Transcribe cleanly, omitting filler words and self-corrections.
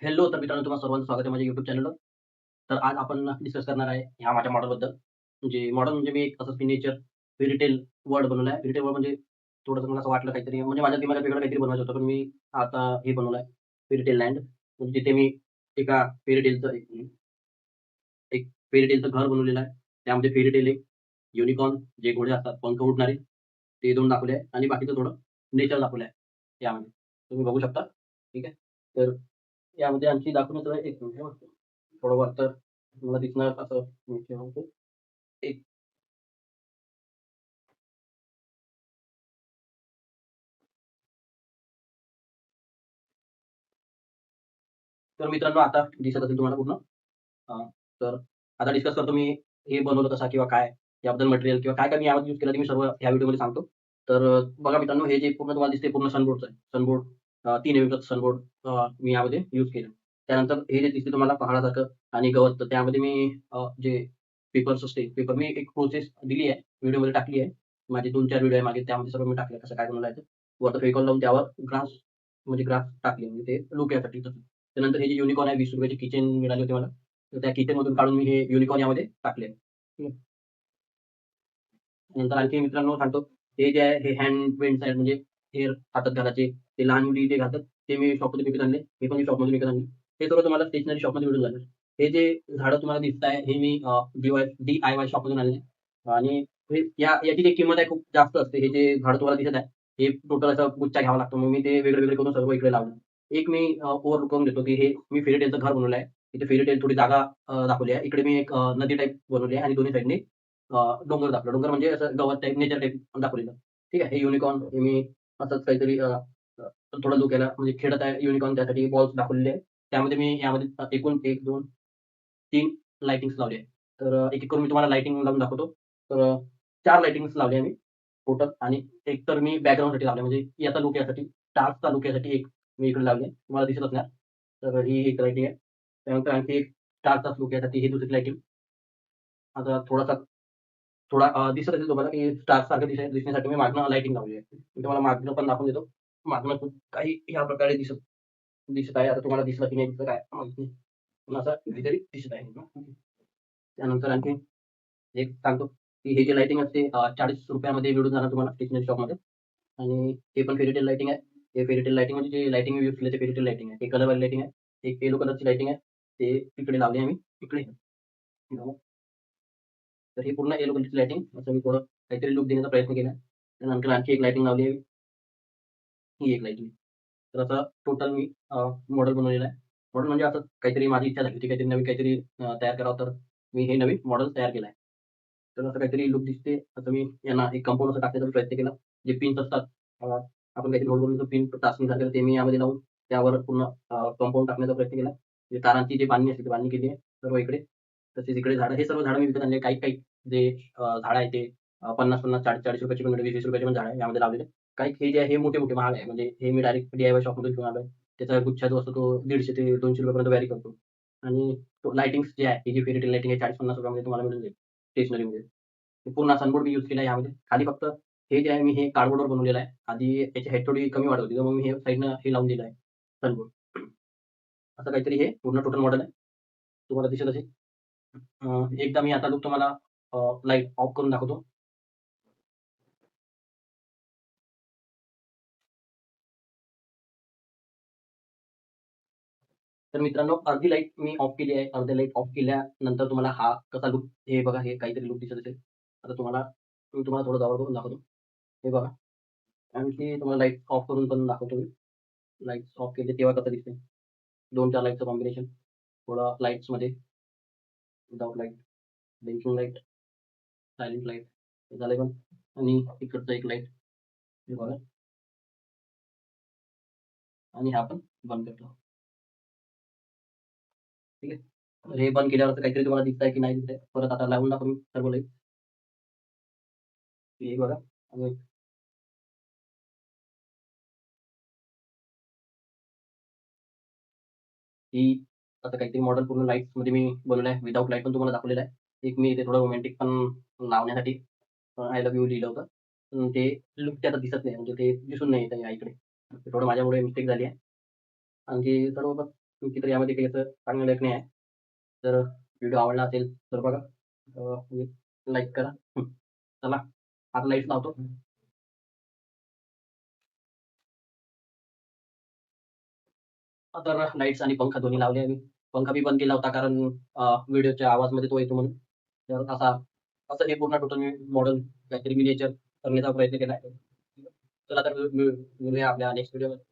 Hello, तर मित्रांनो तुम्हा सर्वांचं स्वागत आहे माझ्या YouTube चॅनलवर. तर आज आपण डिस्कस करणार आहे ह्या माझ्या मॉडेलबद्दल. मॉडेल म्हणजे मी एक असं सिग्नेचर फेअरी वर्ल्ड बनवलं आहे. फेअरी वर्ल्ड म्हणजे थोडंसं मला असं वाटलं काहीतरी म्हणजे माझ्या दिमागात वेगळं काहीतरी बनवायचं होतं. पण मी आता हे बनवलं आहे फेअरी लँड. म्हणजे तिथे मी एका फेअरी एक घर बनवलेलं आहे. त्यामध्ये फेअरी आहे, युनिकॉर्न जे घोडे असतात, पंख उडणारे ते 2 दाखवले आहे आणि बाकीचं थोडं नेचर दाखवलं आहे यामध्ये. तुम्ही बघू शकता. ठीक आहे. तर यामध्ये आणखी दाखवण्याचं एक मिनिट हां. थोडं वरतं तुम्हाला दिसणार असं मी ठेवतो. एक तर मित्रांनो आता दिसत असेल तुम्हाला पूर्ण. हां, तर आता डिस्कस करतो मी हे बनवलं कसं किंवा काय याबद्दल मटेरियल किंवा काय-काय मी यामध्ये यूज केलं ते मी सर्व ह्या व्हिडिओमध्ये सांगतो. तर बघा मित्रांनो हे जे पूर्ण तुम्हाला दिसते पूर्ण सनबोर्डचं आहे. सनबोर्ड 3 एमएमचं सनबोर्ड मी यामध्ये यूज केलं. त्यानंतर हे जे दिसते तुम्हाला पहाडासारखं आणि गवत तर त्यामध्ये मी जे पेपर्स असते पेपर मी एक प्रोसेस दिली आहे. व्हिडिओमध्ये टाकली आहे. माझे 2-4 व्हिडिओ आहे मागे त्यामध्ये सर्व मी टाकले कसं काय बनवलं वरती फेविकॉल लावून त्यावर ग्रास टाकले म्हणजे ते लूक यासाठी तसं. त्यानंतर हे जे युनिकॉर्न आहे ₹20 ची किचेन मिळाली होती मला. तर त्या किचनमधून काढून मी हे युनिकॉर्न यामध्ये टाकले. ठीक आहे. नंतर आणखी मित्रांनो सांगतो, हे जे आहे हे हँड पेंट्स आहेत म्हणजे हे हातात घालायचे, ते लहान मुली जे घालतात, ते मी शॉपमधून विकत आणले. हे पण मी शॉपमधून विकत आणले. हे सर्व तुम्हाला स्टेशनरी शॉपमध्ये मिळून जाणार. हे जे झाडं तुम्हाला दिसताय, हे मी DIY शॉपमधून आणले आणि हे याची जी किंमत आहे खूप जास्त असते. हे जे झाडं तुम्हाला दिसत आहे, हे टोटल असा गुच्छा घ्यावा लागतो. मग मी ते वेगळे-वेगळे करून सर्व इकडे लावले. एक मी ओव्हरलूक करून देतो, की हे मी फेरी टेलचं घर बनवलं आहे. इथे फेरी टेल थोडी जागा दाखवली आहे. इकडे मी एक नदी टाइप बनवली आहे आणि दोन्ही साइडनी डोंगर दाखवला. डोंगर म्हणजे असं गवत टाइप, नेचर टाइप दाखवलेलं. ठीक आहे. हे युनिकॉर्न हे मी असंच काहीतरी अ, थोडा लूक याला म्हणजे खेळत आहे युनिकॉर्न त्यासाठी बॉल्स दाखवलेले आहेत. त्यामध्ये मी यामध्ये एकूण 1, 2, 3 लाइटिंग्स लावली आहे. तर एक-एक करून मी तुम्हाला लाइटिंग लावून दाखवतो. तर 4 लाइटिंग्स लावल्या मी टोटल आणि एक तर मी बॅकग्राऊंडसाठी लावल्या म्हणजे याचा लूक यासाठी, स्टार्सचा लूक यासाठी एक मी इकडे लावली आहे. तुम्हाला दिसत असणार. तर ही एक लाइटिंग आहे. त्यानंतर आणखी एक स्टारचाच लूक यासाठी ही दुसरी लाइटिंग. आता थोडा दिसत असेल तुम्हाला, की स्टारसारखं दिसण्यासाठी मी मागनं लाइटिंग लावली आहे. मी तुम्हाला मागनं पण दाखवून देतो. मागनं खूप काही ह्या प्रकारे दिसत दिसत आहे. आता तुम्हाला दिसलं की नाही दिसत आहे माहीत नाही. पण असं काहीतरी दिसत आहे. त्यानंतर आणखी एक सांगतो, की हे जे लाइटिंग असते ₹40 मध्ये मिळून जाणार तुम्हाला स्टेशनरी शॉपमध्ये आणि हे पण फेरीटेल लाइटिंग आहे. हे फेरीटेल लाइटिंग म्हणजे जे लाइटिंग यूज केली ते फेरीटेल लाइटिंग आहे. हे कलरवाली लाइटिंग आहे. एक येलो कलरची लाइटिंग आहे. ते तिकडे लावली आहे मी. इकडे तर ही पूर्ण येलो कलरची लाइटिंग असं मी थोडं काहीतरी लूक देण्याचा प्रयत्न केला. त्यानंतर आणखी एक लाइटिंग लावली आहे. ही एक लाइटिंग. तर असं टोटल मी मॉडेल बनवलेलं आहे. मॉडेल म्हणजे असं काहीतरी माझी इच्छा झाली होती काहीतरी नवीन काहीतरी तयार करावं तर मी हे नवीन मॉडेल तयार केलं आहे. तर असं काहीतरी लूक दिसते. असं मी यांना एक कंपाऊंड असं टाकण्याचा प्रयत्न केला. जे पिन्स असतात आपण काहीतरी गोल करून पिन टाचणीसारखं ते मी यामध्ये लावून त्यावर पूर्ण कंपाऊंड टाकण्याचा प्रयत्न केला. म्हणजे तारांची जी बांधणी असते ती बांधणी केली आहे सर्व इकडे. तसेच इकडे झाडं हे सर्व झाडं मी विकत आणले. काही-काही जे झाडं आहेत ते 50-50, 40-40 ची पण मिळतात, ₹20-20 ची पण झाडं आहे यामध्ये लावलेले. काही हे जे आहे हे मोठे-मोठे महाग आहे. म्हणजे हे मी डायरेक्ट DIY शॉपमधून घेऊन आलोय. त्याचा गुच्छा जो असतो तो ₹150 ते ₹200 पर्यंत व्हॅरी करतो. आणि तो लाइटिंग्स जे आहे, ही जी फेरी लाइटिंग आहे ₹40-50 मध्ये तुम्हाला मिळून जाईल स्टेशनरीमध्ये. पूर्ण सनबोर्ड मी यूज केला आहे यामध्ये. खाली फक्त हे जे आहे मी हे कार्डबोर्डवर बनवलेलं आहे. आधी याची हाईट थोडी कमी वाढत होती. तर मग मी हे साइडनं हे लावून दिलं आहे सनबोर्ड. असं काहीतरी हे पूर्ण टोटल मॉडेल आहे. तुम्हाला दिसत असेल. एकदा मी आता लूक तुम्हाला लाईट ऑफ करून दाखवतो. तर मित्रांनो अर्धी लाईट मी ऑफ केली आहे. अर्धी लाईट ऑफ केल्यानंतर तुम्हाला हा कसा लूक हे बघा हे काहीतरी लूक दिसत असेल. आता मी तुम्हाला थोडं जवळ करून दाखवतो. हे बघा. आणखी तुम्हाला लाईट ऑफ करून पण दाखवतो मी. लाईट्स ऑफ केले तेव्हा कसं दिसतंय. 2-4 लाईटचं कॉम्बिनेशन. थोडं लाईट्समध्ये without light, blinking light, silent light हे झालंय पण आणि इकडचं एक लाईट हे बघा आणि हा पण बंद करतो. ठीक आहे. तर हे बंद केल्यावर असं काहीतरी तुम्हाला दिसतंय की नाही दिसतंय? परत आता लावून दाखवू मी सर्व लाईट. हे बघा आणि ही आता काहीतरी मॉडेल पूर्ण लाईट्समध्ये मी बनवलं आहे. विथआऊट लाईट पण तुम्हाला दाखवलेलं आहे. एक मी इथे थोडं रोमॅन्टिक पण लावण्यासाठी आय लव्ह यू लिहिलं होतं. पण ते लूक ते आता दिसत नाही म्हणजे ते दिसून नाही येत आहे इकडे. ते थोडं माझ्यामुळे मिस्टेक झाली आहे. आणखी सर्व बस तर यामध्ये काही असं सांगण्यालायक नाही आहे. जर व्हिडिओ आवडला असेल तर बघा, लाईक करा. चला आता लाईट्स लावतो. तर लाईट्स आणि पंखा दोन्ही लावले आम्ही. पंखा बी बंद केला होता कारण व्हिडिओच्या आवाजमध्ये तो येतो म्हणून. तर असं हे पूर्ण टोटल मी मॉडेल काहीतरी मिनिएचर करण्याचा प्रयत्न केला आहे. चला तर मिळूया आपल्या नेक्स्ट व्हिडिओमध्ये.